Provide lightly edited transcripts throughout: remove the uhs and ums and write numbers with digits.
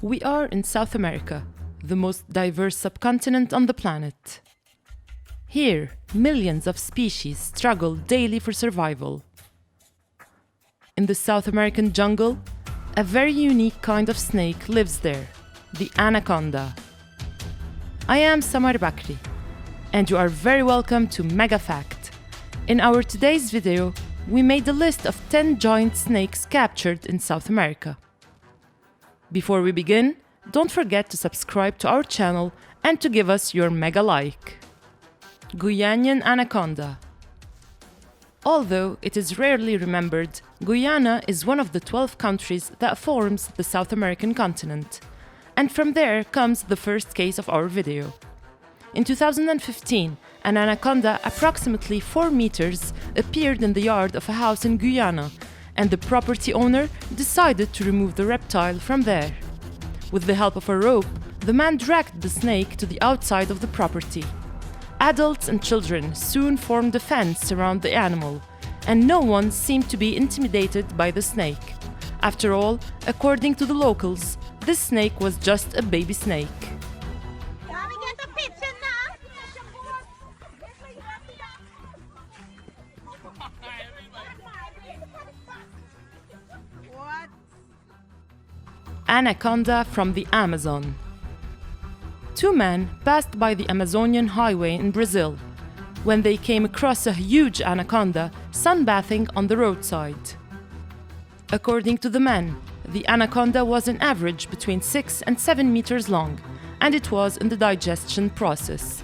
We are in South America, the most diverse subcontinent on the planet. Here, millions of species struggle daily for survival. In the South American jungle, a very unique kind of snake lives there, the anaconda. I am Samar Bakri, and you are very welcome to Mega Fact. In our today's video, we made a list of 10 giant snakes captured in South America. Before we begin, don't forget to subscribe to our channel and to give us your mega like. Guianan anaconda. Although it is rarely remembered, Guyana is one of the 12 countries that forms the South American continent. And from there comes the first case of our video. In 2015, an anaconda approximately 4 meters appeared in the yard of a house in Guyana, and the property owner decided to remove the reptile from there. With the help of a rope, the man dragged the snake to the outside of the property. Adults and children soon formed a fence around the animal, and no one seemed to be intimidated by the snake. After all, according to the locals, this snake was just a baby snake. Anaconda from the Amazon. 2 men passed by the Amazonian highway in Brazil when they came across a huge anaconda sunbathing on the roadside. According to the men, the anaconda was on average between 6 and 7 meters long, and it was in the digestion process.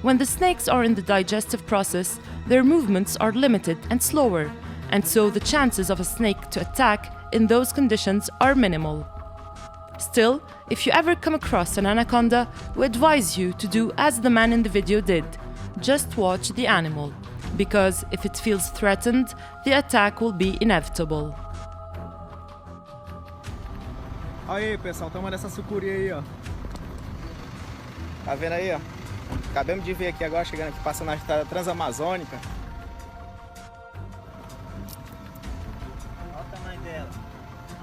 When the snakes are in the digestive process, their movements are limited and slower, and so the chances of a snake to attack in those conditions are minimal. Still, if you ever come across an anaconda, we advise you to do as the man in the video did. Just watch the animal, because if it feels threatened, the attack will be inevitable. Aí, pessoal, toma dessa sucuri aí, ó. Tá vendo aí, ó? Acabamos de ver aqui agora, chegando aqui, passando na estrada transamazônica. Olha o tamanho dela.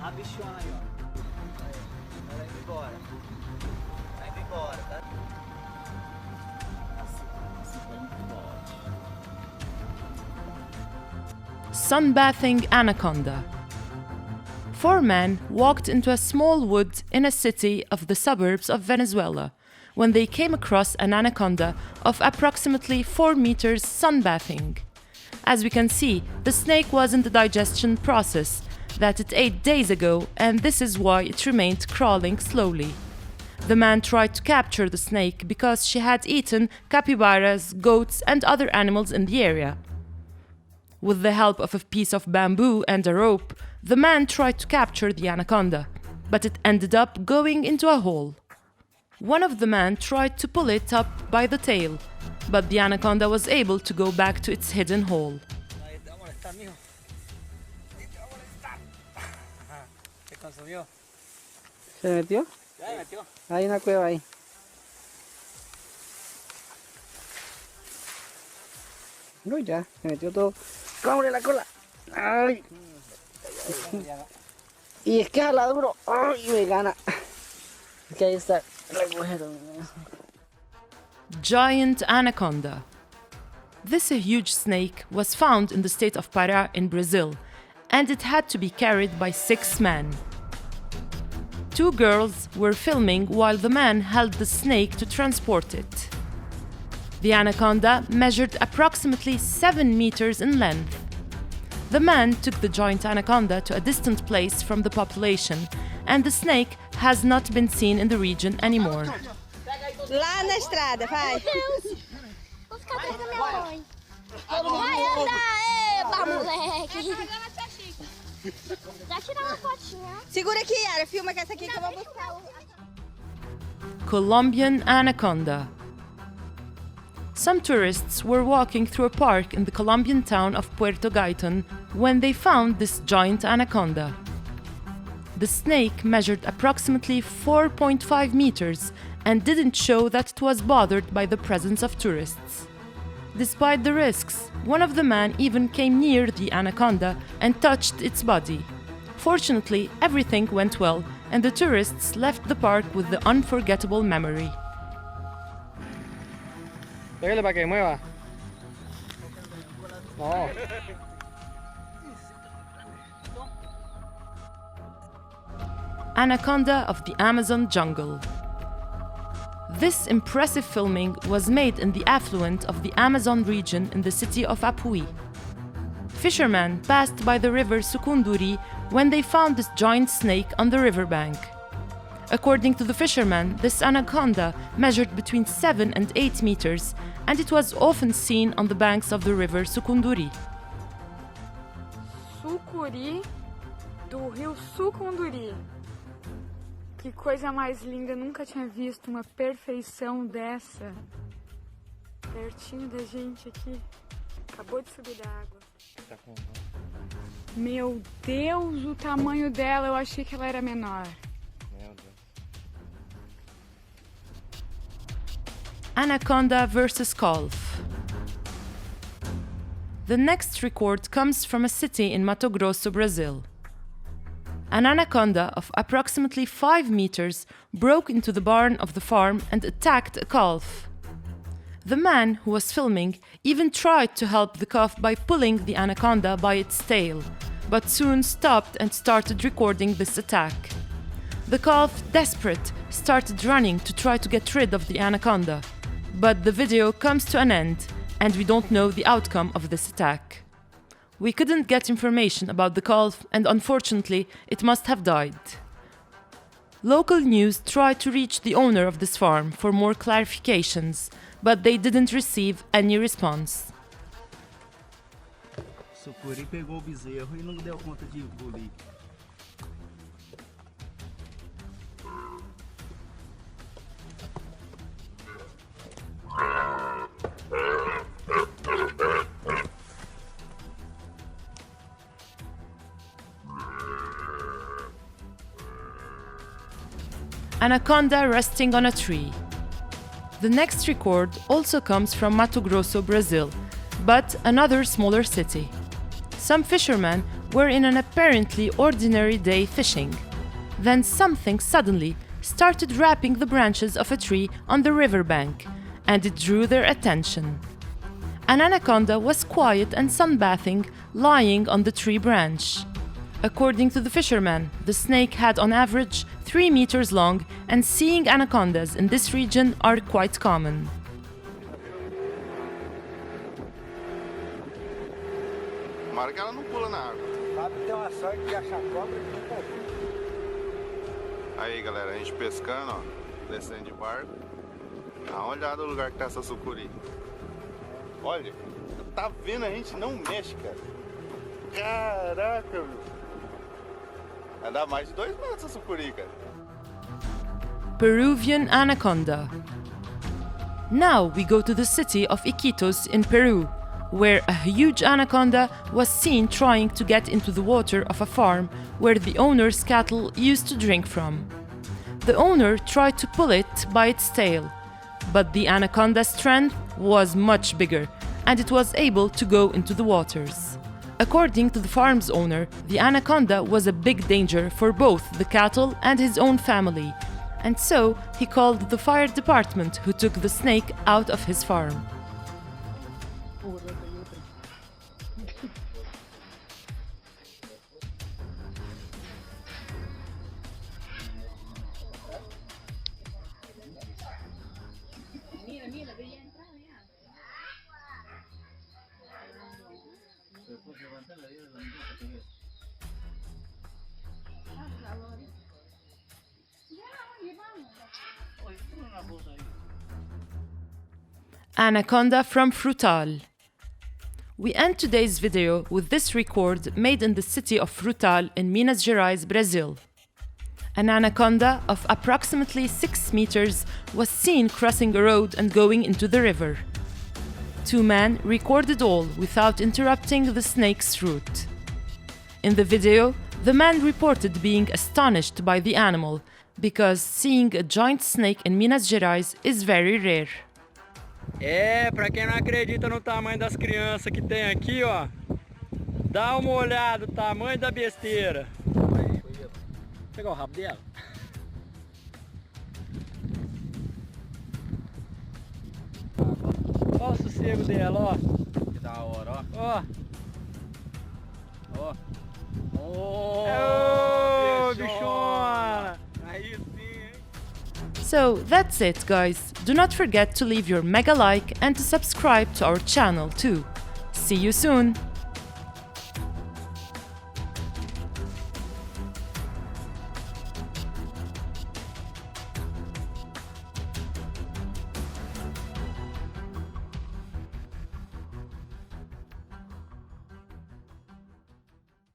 A bichona aí, ó. Vai embora. Vai embora, tá? Sunbathing anaconda. 4 men walked into a small wood in a city of the suburbs of Venezuela when they came across an anaconda of approximately 4 meters sunbathing. As we can see, the snake was in the digestion process that it ate days ago, and this is why it remained crawling slowly. The man tried to capture the snake because she had eaten capybaras, goats, and other animals in the area. With the help of a piece of bamboo and a rope, the man tried to capture the anaconda, but it ended up going into a hole. One of the men tried to pull it up by the tail, but the anaconda was able to go back to its hidden hole. ¿Se metió? Ya se metió. Hay una cueva ahí. No, ya, se metió todo. ¡Cámbre la cola! ¡Ay! Y es que jala duro. ¡Ay! Me gana. Es que ahí está el agujero. Giant anaconda. This huge snake was found in the state of Pará in Brazil, and it had to be carried by 6 men. 2 girls were filming while the man held the snake to transport it. The anaconda measured approximately 7 meters in length. The man took the giant anaconda to a distant place from the population, and the snake has not been seen in the region anymore. Lá na estrada, vai. Deus! Vou ficar atrás da minha mãe. Vai andar, eba, moleque! Já tirar uma fotinha. Segura aqui, Yara. Filma que essa aqui que eu vou buscar. Colombian anaconda. Some tourists were walking through a park in the Colombian town of Puerto Gaitan when they found this giant anaconda. The snake measured approximately 4.5 meters and didn't show that it was bothered by the presence of tourists. Despite the risks, one of the men even came near the anaconda and touched its body. Fortunately, everything went well and the tourists left the park with the unforgettable memory. Pégale para que mueva. No. Anaconda of the Amazon jungle. This impressive filming was made in the affluent of the Amazon region in the city of Apuí. Fishermen passed by the river Sucunduri when they found this giant snake on the riverbank. According to the fishermen, this anaconda measured between 7 and 8 meters, and it was often seen on the banks of the river Sucunduri. Sucuri do rio Sucunduri. Que coisa mais linda, nunca tinha visto uma perfeição dessa. Pertinho da gente aqui. Acabou de subir da água. Meu Deus, o tamanho dela, eu achei que ela era menor. Anaconda versus Calf. The next record comes from a city in Mato Grosso, Brazil. An anaconda of approximately 5 meters broke into the barn of the farm and attacked a calf. The man who was filming even tried to help the calf by pulling the anaconda by its tail, but soon stopped and started recording this attack. The calf, desperate, started running to try to get rid of the anaconda, but the video comes to an end and we don't know the outcome of this attack. We couldn't get information about the calf and unfortunately it must have died. Local news tried to reach the owner of this farm for more clarifications, but they didn't receive any response. Sucuri pegou o bezerro e não deu conta de engolir. Anaconda resting on a tree. The next record also comes from Mato Grosso, Brazil, but another smaller city. Some fishermen were in an apparently ordinary day fishing. Then something suddenly started wrapping the branches of a tree on the riverbank, and it drew their attention. An anaconda was quiet and sunbathing, lying on the tree branch. According to the fishermen, the snake had on average 3 meters long, and seeing anacondas in this region are quite common. Tomara que ela não pula na água. Sabe que tem uma sorte de achar cobra que nunca viu. Aí galera, a gente pescando, ó, descendo de barco. Dá uma olhada no lugar que tá essa sucuri. Olha, tá vendo, a gente não mexe, cara. Caraca, meu. Vai dar mais de 2 metros essa sucuri, cara. Peruvian anaconda. Now we go to the city of Iquitos in Peru, where a huge anaconda was seen trying to get into the water of a farm where the owner's cattle used to drink from. The owner tried to pull it by its tail, but the anaconda's strength was much bigger and it was able to go into the waters. According to the farm's owner, the anaconda was a big danger for both the cattle and his own family, and so he called the fire department, who took the snake out of his farm. Anaconda from Frutal. We end today's video with this record made in the city of Frutal in Minas Gerais, Brazil. An anaconda of approximately 6 meters was seen crossing a road and going into the river. 2 men recorded all without interrupting the snake's route. In the video, the man reported being astonished by the animal because seeing a giant snake in Minas Gerais is very rare. É, pra quem não acredita no tamanho das crianças que tem aqui, ó. Dá uma olhada, o tamanho da besteira. Pegar o rabo dela. Olha o sossego dela, ó. Que da hora, ó. Ó. Ó. Ô, bichona! Aí sim, hein? So that's it, guys. Do not forget to leave your mega like and to subscribe to our channel too. See you soon!